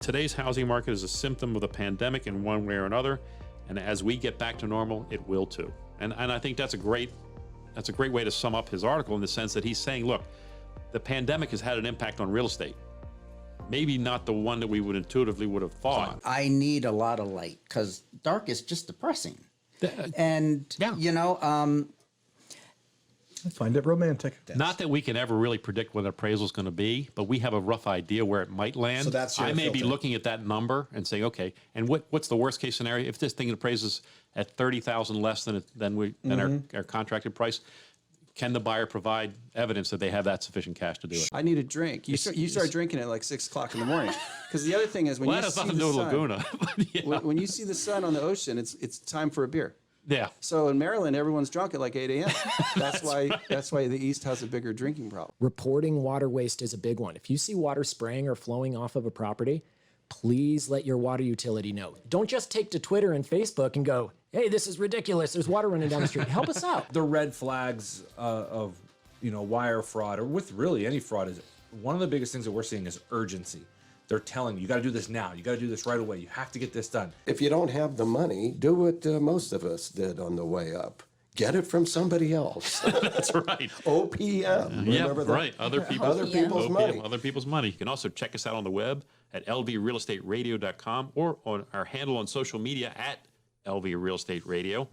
Today's housing market is a symptom of the pandemic in one way or another, and as we get back to normal, it will too. And I think that's a great way to sum up his article, in the sense that he's saying, look, the pandemic has had an impact on real estate. Maybe not the one that we would intuitively would have thought. I need a lot of light because dark is just depressing. And, Yeah. you know, I find it romantic. Not that we can ever really predict what an appraisal is going to be, but we have a rough idea where it might land. So that's your I may be filter. looking at that number and saying, okay, and what's the worst case scenario? If this thing appraises at 30,000 less than our contracted price, can the buyer provide evidence that they have that sufficient cash to do it? I need a drink. You start drinking at like 6 o'clock in the morning. Because the other thing is when Well, you that has see nothing the to do with sun, Laguna. But yeah. when you see the sun on the ocean, it's time for a beer. Yeah. So in Maryland, everyone's drunk at like 8 a.m. That's why the East has a bigger drinking problem. Reporting water waste is a big one. If you see water spraying or flowing off of a property, please let your water utility know. Don't just take to Twitter and Facebook and go, hey, this is ridiculous. There's water running down the street. Help us out. The red flags of wire fraud, or with really any fraud, is one of the biggest things that we're seeing is urgency. They're telling you got to do this now. You got to do this right away. You have to get this done. If you don't have the money, do what most of us did on the way up. Get it from somebody else. That's right. OPM. Yeah, Remember that? right. Other people's people's money. Other people's money. You can also check us out on the web at lvrealestateradio.com or on our handle on social media at LV Real Estate Radio.